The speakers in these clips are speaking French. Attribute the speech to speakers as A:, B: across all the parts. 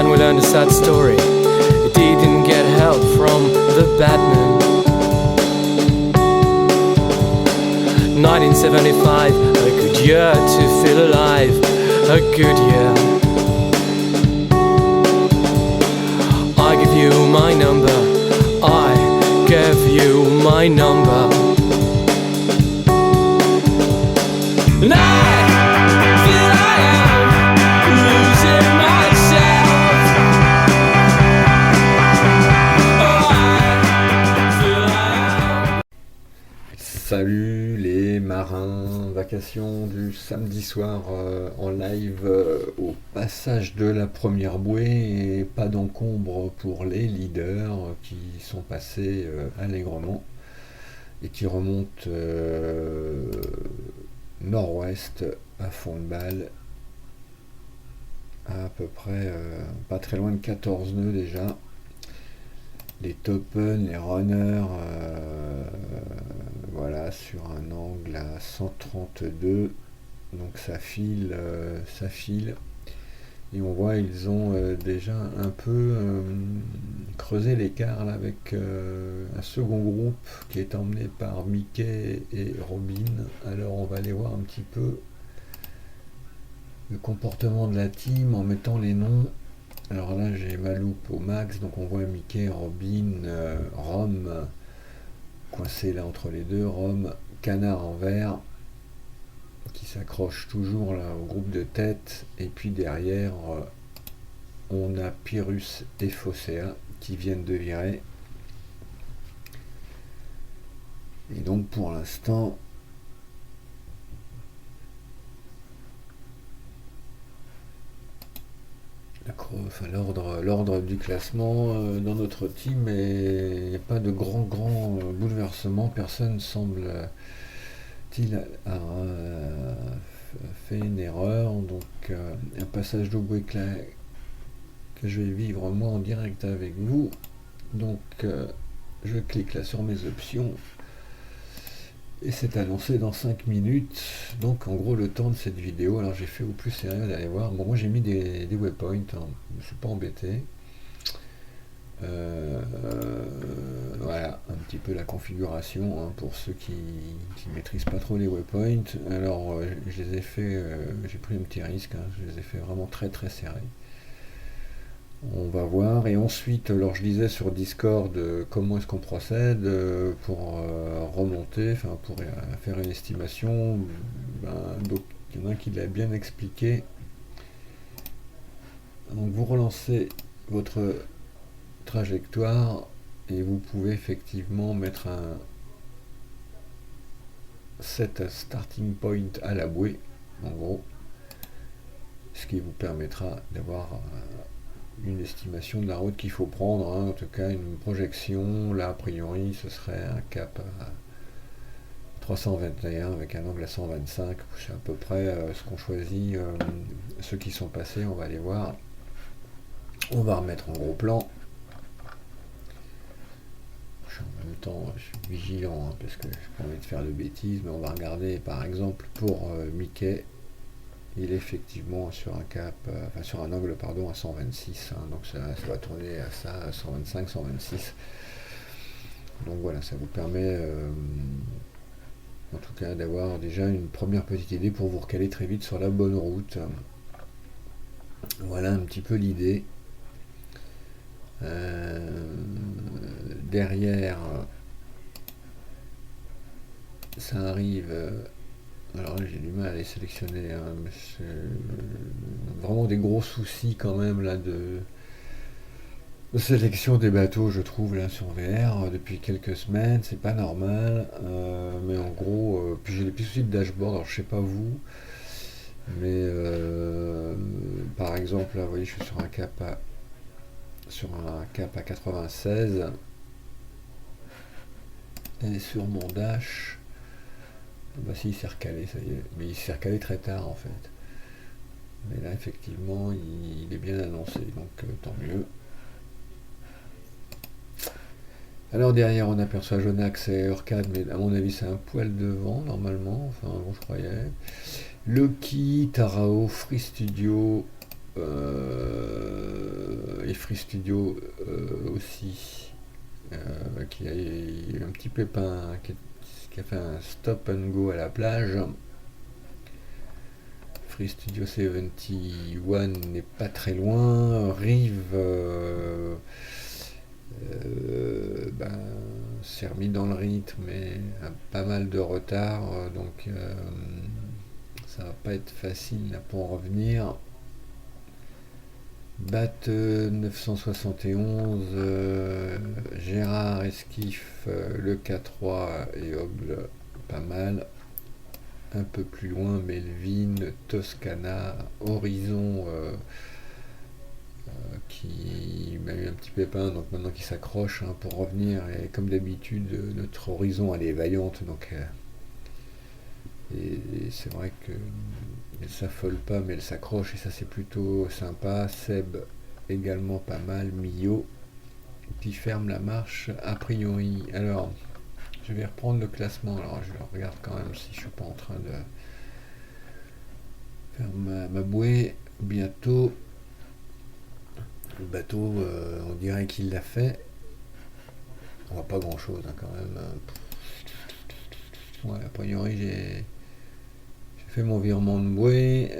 A: then we learned a sad story. He didn't get help from the Batman. 1975, a good year to feel alive, a good year. I give you my number, I gave you my number. And I feel I am losing myself. Oh, I feel I am.
B: Salut les marins, vacation du samedi soir en live au passage de la première bouée et pas d'encombre pour les leaders qui sont passés allègrement et qui remontent nord-ouest à fond de balle à peu près pas très loin de 14 nœuds déjà. Les topen, les runners, voilà, sur un angle à 132, donc ça file, et on voit ils ont déjà un peu creusé l'écart là, avec un second groupe qui est emmené par Mickey et Robin. Alors on va aller voir un petit peu le comportement de la team en mettant les noms. Alors là j'ai ma loupe au max, donc on voit Mickey, Robin, Rome coincé là entre les deux, Rome, Canard en vert qui s'accroche toujours là au groupe de tête, et puis derrière on a Pyrrhus et Phocéa qui viennent de virer. Et donc pour l'instant l'ordre du classement dans notre team, il n'y a pas de grand bouleversement, personne semble-t-il avoir fait une erreur, donc un passage de bouée que je vais vivre moi en direct avec vous, donc je clique là sur mes options et c'est annoncé dans 5 minutes. Donc en gros le temps de cette vidéo, alors j'ai fait au plus sérieux d'aller voir. Bon, moi j'ai mis des waypoints, hein, je ne suis pas embêté. Voilà un petit peu la configuration hein, pour ceux qui ne maîtrisent pas trop les waypoints. Alors je les ai fait, j'ai pris un petit risque, hein, je les ai fait vraiment très serrés. On va voir, et ensuite, alors je disais sur Discord comment est-ce qu'on procède pour remonter, enfin pour faire une estimation. Donc il y en a un qui l'a bien expliqué. Donc vous relancez votre trajectoire et vous pouvez effectivement mettre un set starting point à la bouée, en gros, ce qui vous permettra d'avoir une estimation de la route qu'il faut prendre, hein, en tout cas une projection. Là a priori ce serait un cap à 321 avec un angle à 125, c'est à peu près ce qu'on choisit. Ceux qui sont passés, on va aller voir, on va remettre en gros plan. En même temps je suis vigilant hein, parce que je n'ai pas envie de faire de bêtises, mais on va regarder par exemple pour Mickey. Il est effectivement sur un cap, sur un angle pardon à 126, hein, donc ça va tourner à ça, à 125, 126. Donc voilà, ça vous permet en tout cas d'avoir déjà une première petite idée pour vous recaler très vite sur la bonne route. Voilà un petit peu l'idée. Derrière, ça arrive. Alors j'ai du mal à les sélectionner, hein, mais c'est vraiment des gros soucis quand même là de sélection des bateaux, je trouve là sur VR depuis quelques semaines, c'est pas normal, mais en gros, puis j'ai des petits soucis de dashboard, alors je sais pas vous, mais par exemple là vous voyez je suis sur un cap à 96 et sur mon dash. Bah si, il s'est recalé, ça y est. Mais il s'est recalé très tard en fait. Mais là effectivement il est bien annoncé, donc tant mieux. Alors derrière on aperçoit Jonax et Orcade, mais à mon avis c'est un poil devant normalement, enfin bon je croyais. Loki, Tarao, Free Studio, Free Studio aussi, qui a eu un petit pépin, qui a fait un stop and go à la plage. Free Studio 71 n'est pas très loin. Rive s'est remis dans le rythme mais a pas mal de retard, donc ça va pas être facile là, pour en revenir. Bat 971, Gérard Esquif, le K3 et Ogle, pas mal. Un peu plus loin, Melvin, Toscana, Horizon, qui m'a eu un petit pépin, donc maintenant qui s'accroche pour revenir. Et comme d'habitude, notre Horizon, elle est vaillante, donc et c'est vrai que elle s'affole pas, mais elle s'accroche, et ça c'est plutôt sympa. Seb également pas mal, Mio qui ferme la marche a priori. Alors, je vais reprendre le classement. Alors, je regarde quand même si je suis pas en train de faire ma bouée bientôt. Le bateau, on dirait qu'il l'a fait. On voit pas grand chose quand même. Ouais, a priori, j'ai fait mon virement de bouée.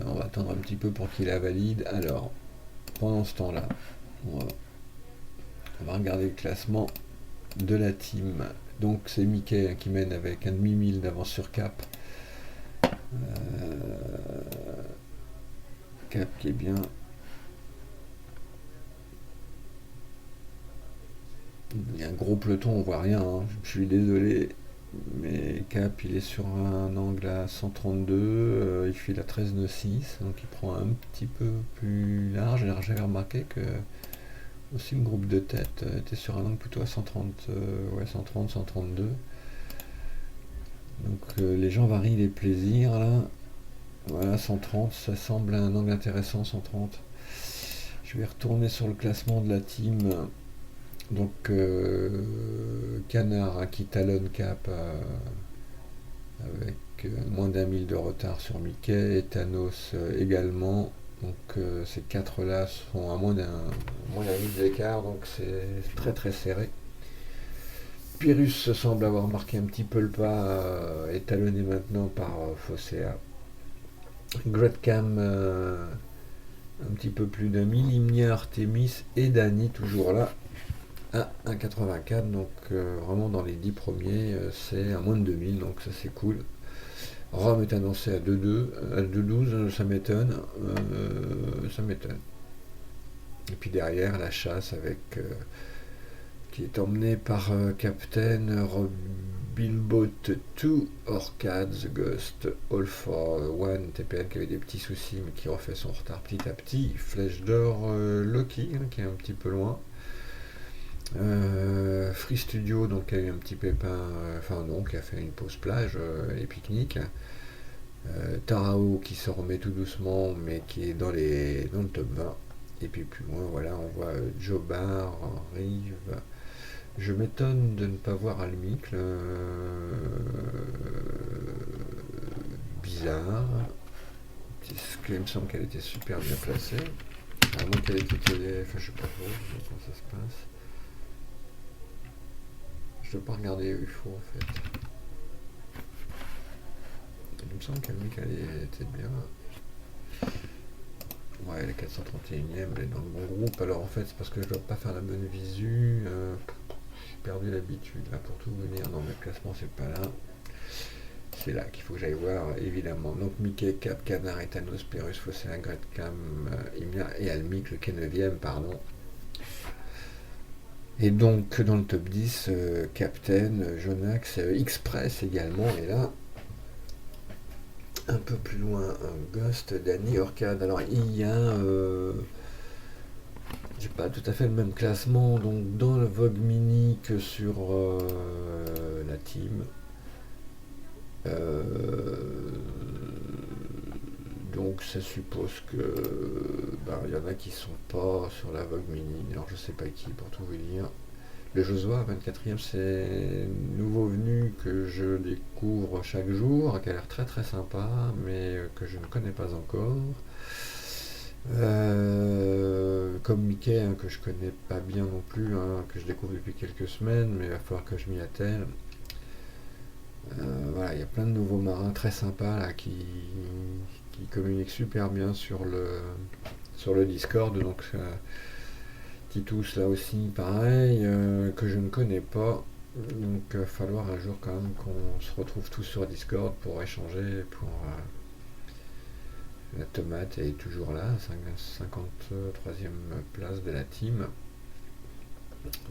B: On va attendre un petit peu pour qu'il la valide. Alors, pendant ce temps-là, on va regarder le classement de la team. Donc c'est Mickey qui mène avec un demi-mille d'avance sur Cap. Cap qui est bien. Il y a un gros peloton, on voit rien. Je suis désolé. Mais Cap, il est sur un angle à 132. Il file à 13,6. Donc il prend un petit peu plus large. J'avais remarqué que aussi le groupe de tête était sur un angle plutôt à 130, 130, 132. Donc les gens varient les plaisirs là. Voilà, 130, ça semble un angle intéressant, 130. Je vais retourner sur le classement de la team. Donc Canard qui talonne Cap avec moins d'1 mille de retard sur Mickey, et Thanos également. Donc ces quatre là sont à moins d'un mille d'écart, donc c'est très très serré. Pyrrhus semble avoir marqué un petit peu le pas, étalonné maintenant par Fossea. Gradcam un petit peu plus d'un mille. Imnia, Artemis et Dany toujours là à 1,84, donc vraiment dans les 10 premiers, c'est à moins de 2000, donc ça c'est cool. Rome est annoncé à 2,2, à 2,12, ça m'étonne. Et puis derrière, la chasse avec qui est emmené par Captain Robillboat 2, Orcade, The Ghost, All for One, TPN qui avait des petits soucis mais qui refait son retard petit à petit. Flèche d'or, Loki qui est un petit peu loin. Free Studio donc qui a eu un petit pépin, qui a fait une pause plage et pique-nique. Tarao qui se remet tout doucement mais qui est dans le top 20. Et puis plus loin, voilà, on voit Jobar, Rive. Je m'étonne de ne pas voir Almicle. Bizarre. Parce qu'il me semble qu'elle était super bien placée. À moins qu'elle ait été télé, je sais pas trop comment ça se passe. Je ne dois pas regarder UFO en fait. Il me semble qu'Almicle elle était bien. Ouais, elle est 431ème, elle est dans le bon groupe. Alors en fait, c'est parce que je dois pas faire la bonne visu. J'ai perdu l'habitude là pour tout vous dire. Non, mais le classement c'est pas là. C'est là qu'il faut que j'aille voir, évidemment. Donc Mickey, Cap, Canard, Thanos, Pyrrhus, Fossea, Gradcam, Imia et Almicle, qui est 9ème, pardon. Et donc dans le top 10, Captain, Jonax, Express également, et là. Un peu plus loin, Ghost, Dany, Orcade. Alors il y a j'ai pas tout à fait le même classement donc dans le Vogue Mini que sur la team. Donc ça suppose que il y en a qui sont pas sur la Vogue Mini. Alors je sais pas qui pour tout vous dire. Le Josua, 24ème, c'est nouveau venu que je découvre chaque jour, qui a l'air très très sympa, mais que je ne connais pas encore. comme Mickey, hein, que je connais pas bien non plus, hein, que je découvre depuis quelques semaines, mais il va falloir que je m'y attelle. Voilà, il y a plein de nouveaux marins très sympas là, qui communiquent super bien sur le Discord. Donc Titus là aussi pareil, que je ne connais pas. Donc il va falloir un jour quand même qu'on se retrouve tous sur Discord pour échanger, pour la tomate est toujours là, 53e place de la team.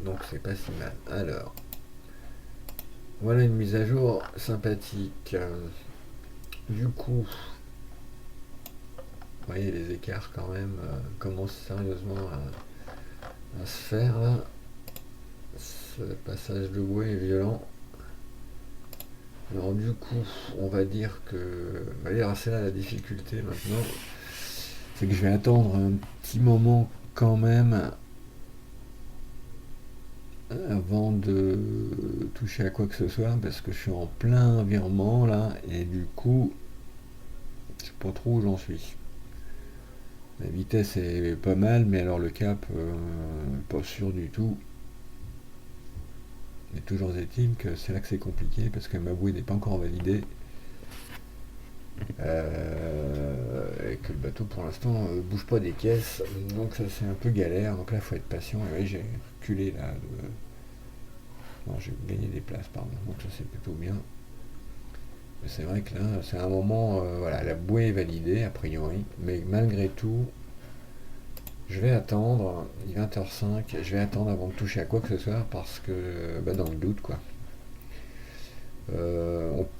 B: Donc c'est pas si mal. Alors, voilà une mise à jour sympathique. Du coup, vous voyez les écarts quand même commencent sérieusement à se faire là. Ce passage de bouée est violent. Alors du coup, on va dire que... On va dire, c'est là la difficulté maintenant. C'est que je vais attendre un petit moment quand même avant de toucher à quoi que ce soit, parce que je suis en plein virement là, et du coup, je sais pas trop où j'en suis. La vitesse est pas mal, mais alors le cap, pas sûr du tout. Mais toujours est-il que c'est là que c'est compliqué, parce que ma bouée n'est pas encore validée. Et que le bateau pour l'instant bouge pas des caisses, donc ça c'est un peu galère. Donc là il faut être patient. Et oui, j'ai reculé là. Non, j'ai gagné des places, pardon. Donc ça c'est plutôt bien. Mais c'est vrai que là c'est un moment, voilà, la bouée est validée a priori, mais malgré tout, je vais attendre. Il est 20h05. Je vais attendre avant de toucher à quoi que ce soit parce que, dans le doute quoi.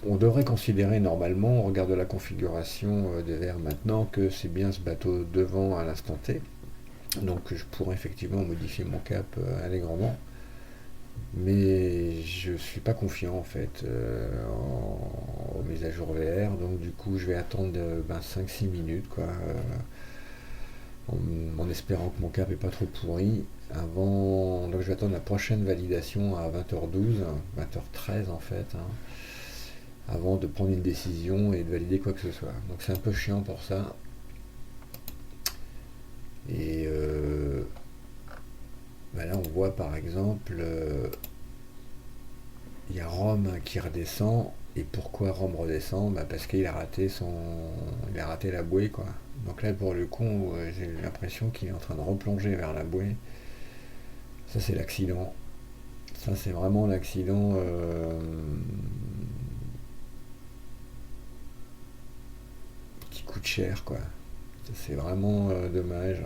B: On devrait considérer normalement, on regarde la configuration des verres maintenant, que c'est bien ce bateau devant à l'instant T. Donc je pourrais effectivement modifier mon cap allègrement. Mais je suis pas confiant en fait aux mises à jour VR. Donc du coup je vais attendre 5-6 minutes quoi. En espérant que mon cap est pas trop pourri. Donc je vais attendre la prochaine validation à 20h12, 20h13 en fait. Avant de prendre une décision et de valider quoi que ce soit. Donc c'est un peu chiant pour ça. Et là on voit par exemple, il y a Rome qui redescend. Et pourquoi Rome redescend? Parce qu'il a raté la bouée quoi. Donc là pour le coup, j'ai l'impression qu'il est en train de replonger vers la bouée. Ça c'est l'accident. Ça c'est vraiment l'accident. Coûte cher quoi. C'est vraiment dommage.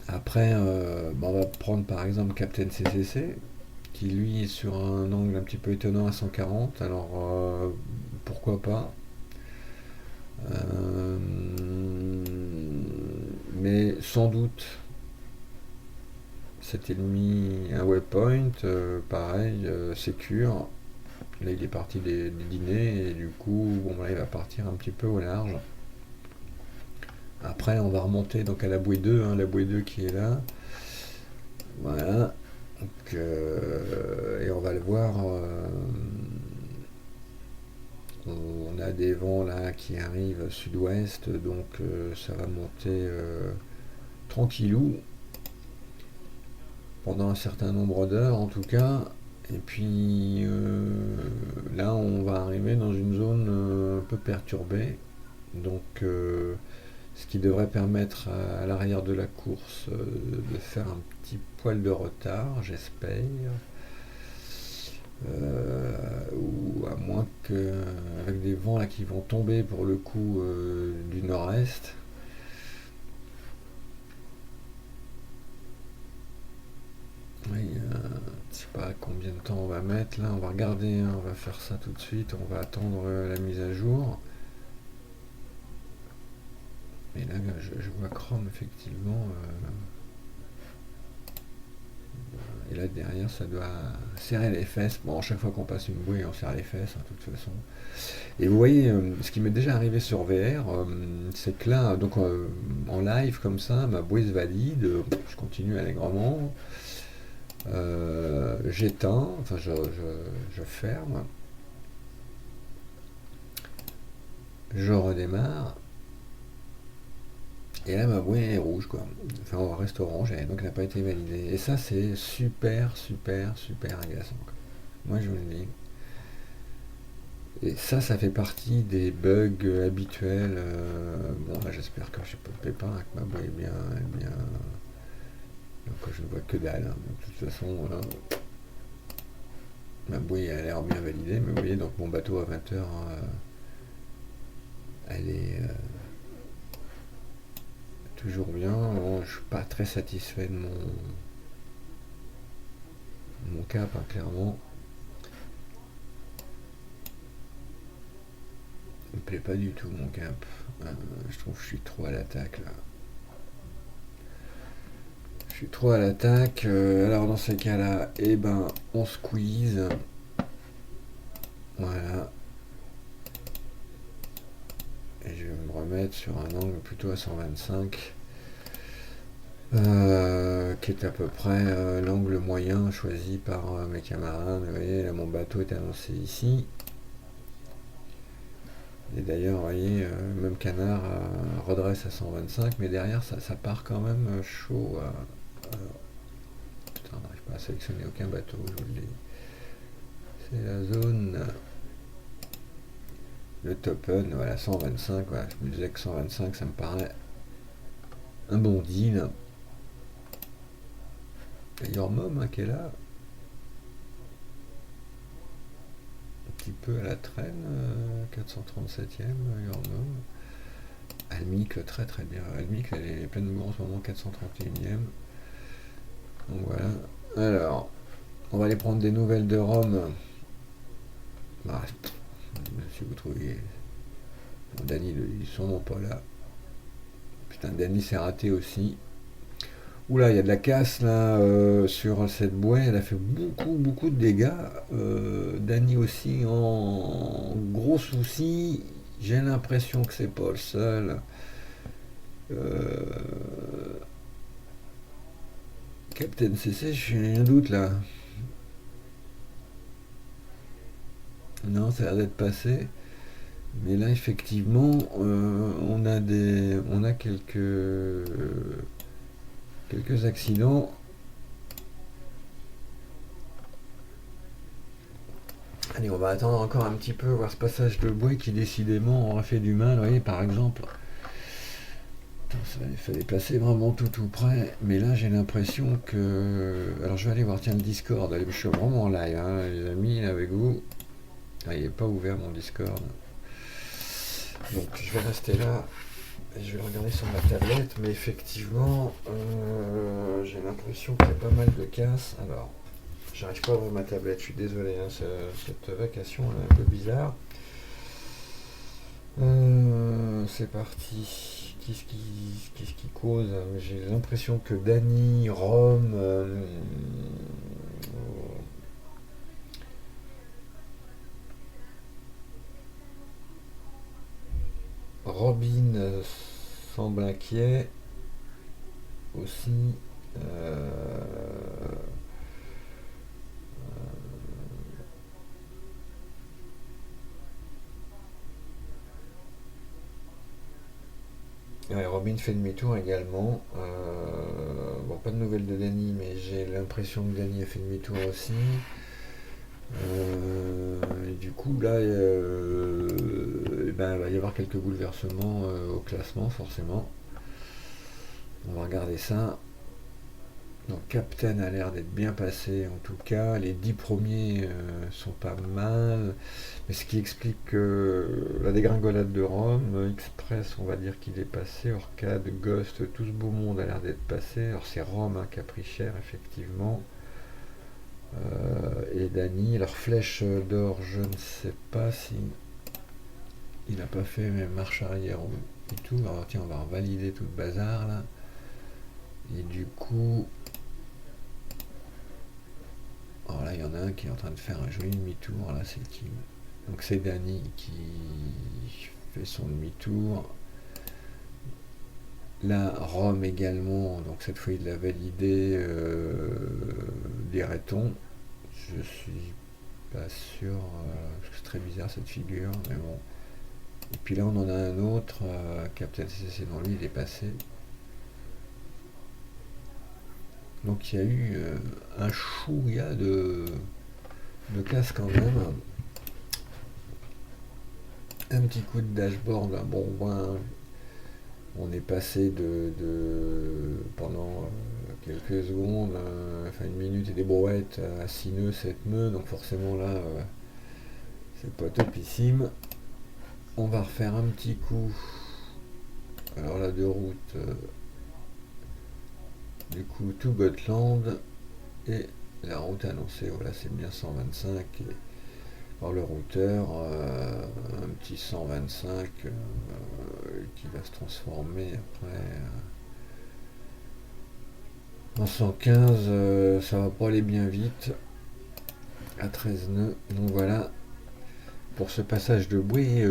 B: Après, on va prendre par exemple Captain CCC, qui lui est sur un angle un petit peu étonnant à 140. Alors pourquoi pas. Mais sans doute cet ennemi un waypoint, pareil, secure. Là il est parti des dîners et du coup là il va partir un petit peu au large. Après on va remonter donc à la bouée 2, la bouée 2 qui est là. Voilà. Donc, et on va le voir. On a des vents là qui arrivent sud-ouest, donc ça va monter tranquillou pendant un certain nombre d'heures en tout cas. Et puis là on va arriver dans une zone un peu perturbée, donc ce qui devrait permettre à l'arrière de la course de faire un petit poil de retard, j'espère. Ou à moins que avec des vents là qui vont tomber pour le coup du nord-est. Oui, je sais pas combien de temps on va mettre là, on va regarder, on va faire ça tout de suite, on va attendre la mise à jour. Mais là je vois Chrome effectivement. Et là derrière ça doit serrer les fesses. Bon, chaque fois qu'on passe une bouée on serre les fesses de toute façon. Et vous voyez, ce qui m'est déjà arrivé sur VR, c'est que là, donc en live comme ça, ma bouée se valide, je continue allègrement. J'éteins, enfin je ferme, je redémarre, Et là, ma bouée est rouge, quoi. Enfin, au restaurant, donc elle n'a pas été validée. Et ça, c'est super, super, super agaçant, quoi. Moi, je vous le dis. Et ça fait partie des bugs habituels. Bon, bah, j'espère que je n'ai pas de pépin, que ma bouée est bien. Donc, je ne vois que dalle, hein. De toute façon, ma bouée a l'air bien validée. Mais vous voyez, donc mon bateau à 20 heures, elle est toujours bien. Bon, je suis pas très satisfait de mon cap, hein, clairement. Il me plaît pas du tout mon cap. Je trouve que je suis trop à l'attaque là. Je suis trop à l'attaque. Alors dans ces cas-là, eh ben on squeeze. Voilà. Et je vais me remettre sur un angle plutôt à 125. Qui est à peu près l'angle moyen choisi par mes camarades. Vous voyez, là mon bateau est annoncé ici. Et d'ailleurs, vous voyez, même Canard redresse à 125, mais derrière ça part quand même chaud. Putain, on n'arrive pas à sélectionner aucun bateau, je vous le dis. C'est la zone. Le Topen, voilà, 125. Voilà, je me disais que 125, ça me paraît un bon deal. D'ailleurs, Mom hein, qui est là, un petit peu à la traîne, 437ème, Mom. Almic, très très bien. Almic, elle est pleine de bourre en ce moment, 431ème. Donc voilà. Alors, on va aller prendre des nouvelles de Rome. Bah, si vous trouvez. Bon, Dany, ils sont non pas là. Putain, Dany s'est raté aussi. Oula, il y a de la casse là sur cette bouée. Elle a fait beaucoup, beaucoup de dégâts. Dany aussi en gros souci. J'ai l'impression que c'est pas le seul. Captain CC, j'ai un doute là. Non, ça a l'air d'être passé. Mais là, effectivement, on a quelques accidents. Allez, on va attendre encore un petit peu, voir ce passage de bouée qui décidément aura fait du mal. Vous voyez, par exemple, il fallait passer vraiment tout près. Mais là, j'ai l'impression que... Alors, je vais aller voir, tiens, le Discord. Allez, je suis vraiment en live, hein, les amis, là, avec vous. Ah, il n'est pas ouvert, mon Discord. Donc, je vais rester là. Et je vais regarder sur ma tablette. Mais effectivement, j'ai l'impression qu'il y a pas mal de casse. Alors... J'arrive pas à ouvrir ma tablette, je suis désolé, hein, cette vacation elle est un peu bizarre. C'est parti. Qu'est-ce qui cause? J'ai l'impression que Dany, Rome, Robin semble inquiet aussi. Ouais, Robin fait demi-tour également. Bon, pas de nouvelles de Dany, mais j'ai l'impression que Dany a fait demi-tour aussi. Et du coup, là, ben, il va y avoir quelques bouleversements au classement, forcément. On va regarder ça. Donc, Captain a l'air d'être bien passé, en tout cas. Les 10 premiers sont pas mal. Mais ce qui explique que la dégringolade de Rome, Express, on va dire qu'il est passé. Orcade, Ghost, tout ce beau monde a l'air d'être passé. Alors, c'est Rome hein, qui a pris cher, effectivement. Et Dany, alors flèche d'or, je ne sais pas si il n'a pas fait même marche arrière et tout. Alors tiens, on va valider tout le bazar là. Et du coup, alors là il y en a un qui est en train de faire un joli demi-tour. Là c'est qui? Donc c'est Dany qui fait son demi-tour. Là Rome également, donc cette fois il l'a validé, dirait-on. Je suis pas sûr, c'est très bizarre cette figure, mais bon. Et puis là on en a un autre, Captain CC, non lui il est passé. Donc il y a eu un chouïa de casse quand même. Un petit coup de dashboard. Bon, on est passé pendant quelques secondes, enfin une minute et des brouettes à 6 nœuds, 7 nœuds, donc forcément là c'est pas topissime. On va refaire un petit coup, alors là de route, du coup tout Gotland, et la route annoncée, voilà c'est bien 125, et par le routeur, un petit 125 qui va se transformer après en 115, ça va pas aller bien vite à 13 nœuds. Donc voilà pour ce passage de bouée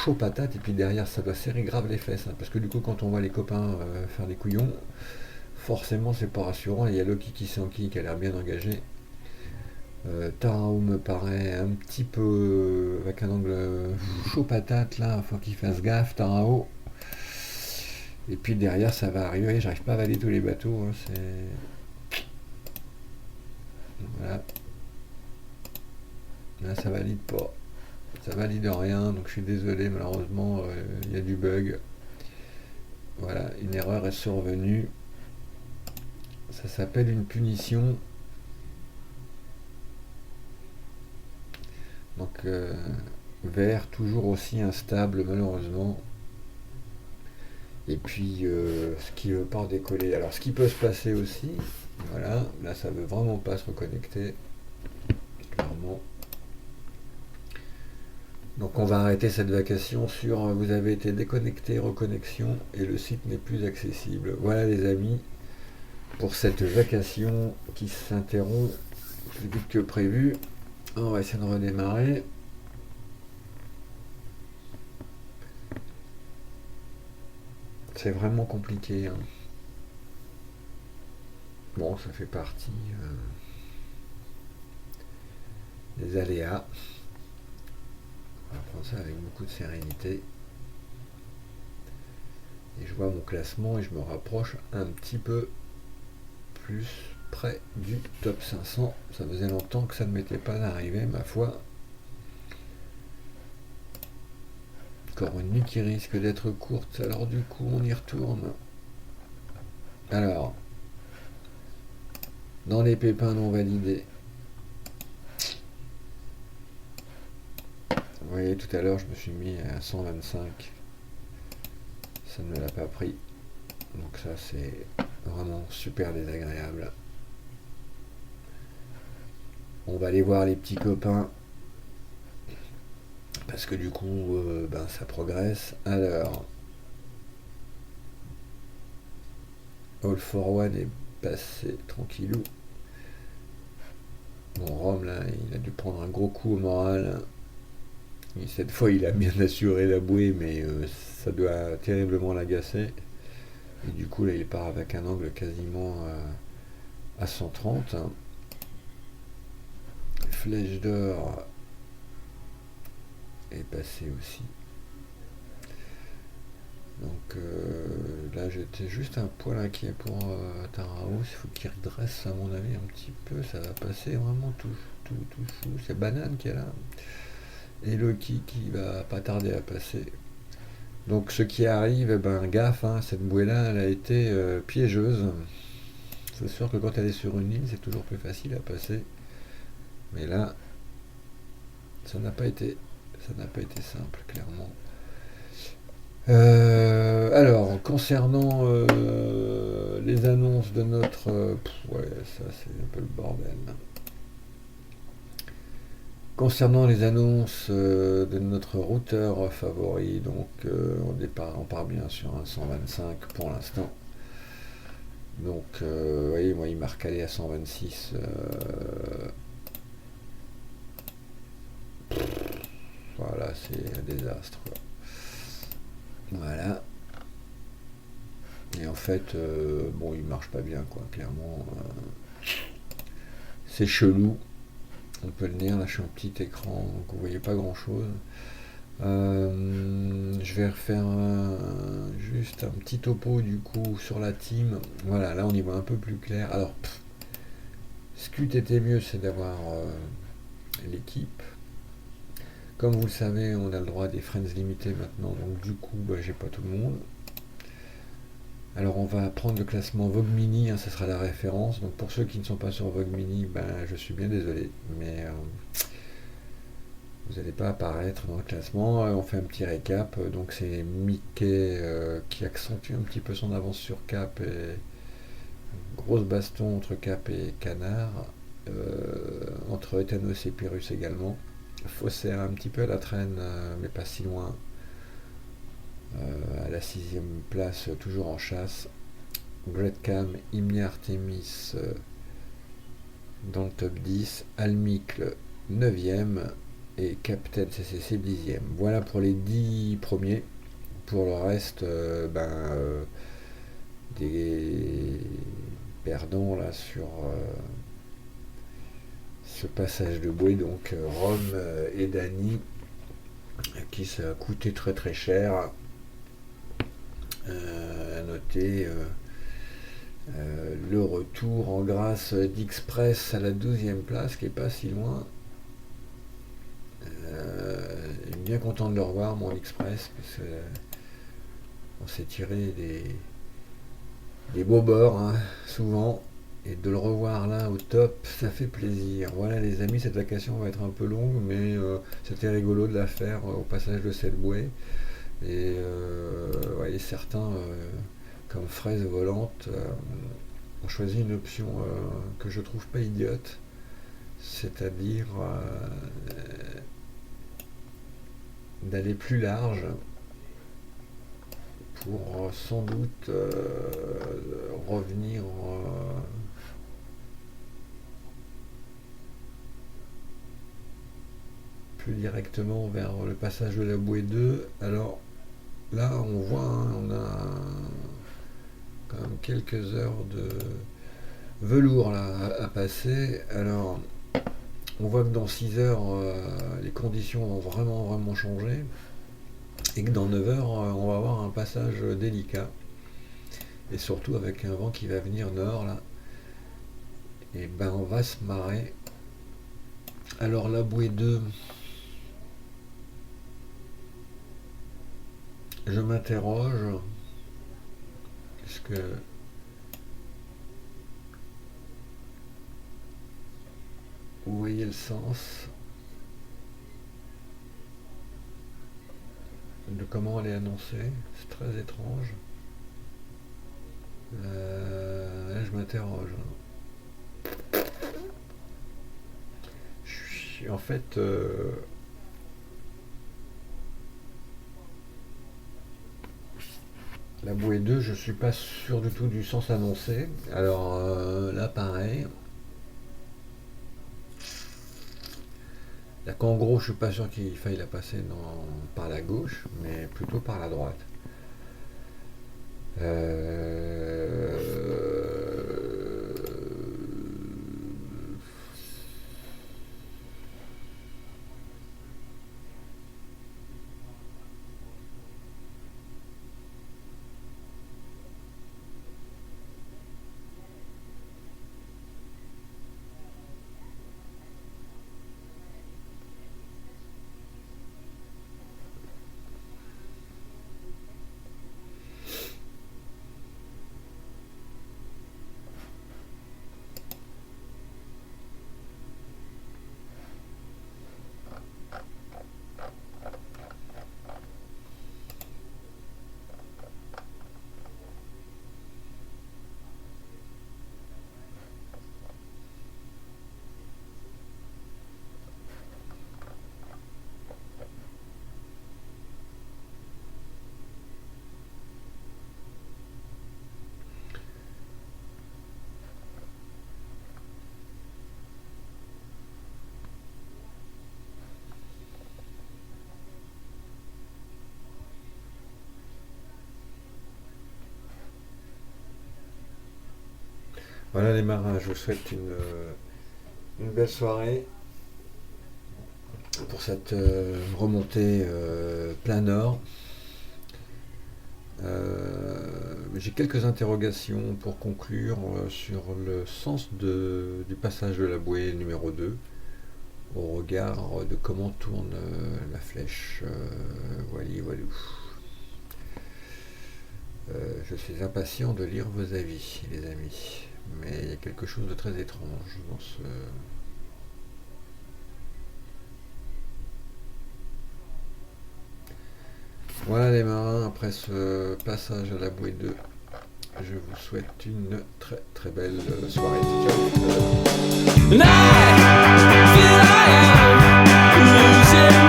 B: chaud patate, et puis derrière ça doit serrer grave les fesses, hein, parce que du coup quand on voit les copains faire des couillons, forcément c'est pas rassurant. Il y a Loki qui s'enquille, qui a l'air bien engagé. Tarao me paraît un petit peu avec un angle chaud patate là, faut qu'il fasse gaffe Tarao. Et puis derrière ça va arriver, j'arrive pas à valider tous les bateaux, hein, c'est. Voilà. Là ça valide pas. Ça valide rien, donc je suis désolé, malheureusement il y a du bug. Voilà, une erreur est survenue. Ça s'appelle une punition. Donc vert toujours aussi instable malheureusement. Et puis ce qui veut pas décoller. Alors ce qui peut se passer aussi, voilà, là ça veut vraiment pas se reconnecter. Clairement. Donc on va arrêter cette vacation sur vous avez été déconnecté, reconnexion, et le site n'est plus accessible. Voilà les amis, pour cette vacation qui s'interrompt plus vite que prévu. On va essayer de redémarrer. C'est vraiment compliqué, hein. Bon, ça fait partie des aléas. On va prendre ça avec beaucoup de sérénité. Et je vois mon classement et je me rapproche un petit peu plus près du top 500. Ça faisait longtemps que ça ne m'était pas arrivé, ma foi. Encore une nuit qui risque d'être courte, alors du coup on y retourne. Alors, dans les pépins non validés. Vous voyez, tout à l'heure je me suis mis à 125. Ça ne me l'a pas pris. Donc ça c'est vraiment super désagréable. On va aller voir les petits copains. Parce que du coup, ça progresse. Alors, All for One est passé tranquillou. Bon, Rome, là, il a dû prendre un gros coup au moral. Et cette fois, il a bien assuré la bouée, mais ça doit terriblement l'agacer. Et du coup, là, il part avec un angle quasiment à 130. Flèche d'or est passé aussi. Donc là j'étais juste un poil inquiet pour Tarao. Il faut qu'il redresse à mon avis un petit peu. Ça va passer vraiment tout chou. C'est Banane qui est là. Et Loki qui va pas tarder à passer. Donc ce qui arrive, gaffe, hein, cette bouée là elle a été piégeuse. C'est sûr que quand elle est sur une ligne c'est toujours plus facile à passer. Mais là ça n'a pas été simple, clairement. Alors, concernant les annonces de notre... ouais, ça c'est un peu le bordel. Concernant les annonces de notre routeur favori, donc on part bien sur un 125 pour l'instant. Donc, vous voyez, moi il m'a recalé à 126. Voilà, c'est un désastre, quoi. Voilà. Et en fait, il marche pas bien, quoi, clairement. C'est chelou. On peut le lire, là je suis en petit écran, donc vous voyez pas grand chose. Je vais refaire juste un petit topo du coup sur la team. Voilà, là on y voit un peu plus clair. Alors, ce qui eût été mieux, c'est d'avoir l'équipe. Comme vous le savez, on a le droit à des friends limités maintenant, donc du coup, bah, j'ai pas tout le monde. Alors on va prendre le classement Vogue Mini, hein, ça sera la référence. Donc pour ceux qui ne sont pas sur Vogue Mini, ben, je suis bien désolé, mais vous n'allez pas apparaître dans le classement. On fait un petit récap. Donc c'est Mickey qui accentue un petit peu son avance sur Cap et grosse baston entre Cap et Canard. Entre Ethanos et Pyrrhus également. Faussaire un petit peu à la traîne, mais pas si loin. À la 6ème place, toujours en chasse. Great Cam, Imni Artemis dans le top 10. Almicle 9ème et Captain CCC 10ème. Voilà pour les 10 premiers. Pour le reste, des perdants là sur ce passage de bouée, donc Rome et Dany, qui ça a coûté très très cher. À noter le retour en grâce d'Express à la 12ème place, qui est pas si loin. Bien content de le revoir, mon Express, parce que on s'est tiré des beaux bords, hein, souvent, et de le revoir là au top, ça fait plaisir. Voilà les amis, cette vacation va être un peu longue, mais c'était rigolo de la faire au passage de cette bouée. Et voyez, certains, comme Fraise Volante, ont choisi une option que je trouve pas idiote, c'est-à-dire d'aller plus large pour sans doute revenir plus directement vers le passage de la bouée 2. Alors là on voit, hein, on a quand même quelques heures de velours là à passer. Alors on voit que dans 6 heures les conditions vont vraiment changer, et que dans 9 heures on va avoir un passage délicat, et surtout avec un vent qui va venir nord là, et ben on va se marrer. Alors la bouée 2, je m'interroge, puisque vous voyez le sens de comment elle est annoncée, c'est très étrange. Là je m'interroge. En fait, la bouée 2, je suis pas sûr du tout du sens annoncé. Alors là, pareil. En gros, je suis pas sûr qu'il faille la passer par la gauche, mais plutôt par la droite. Voilà les marins, je vous souhaite une belle soirée. Pour pour cette remontée plein nord. J'ai quelques interrogations pour conclure sur le sens du passage de la bouée numéro 2 au regard de comment tourne la flèche. Voilà. Je suis impatient de lire vos avis, les amis, mais il y a quelque chose de très étrange dans ce... Voilà les marins, après ce passage à la bouée 2, je vous souhaite une très très belle soirée. Ciao.
A: And I feel I am losing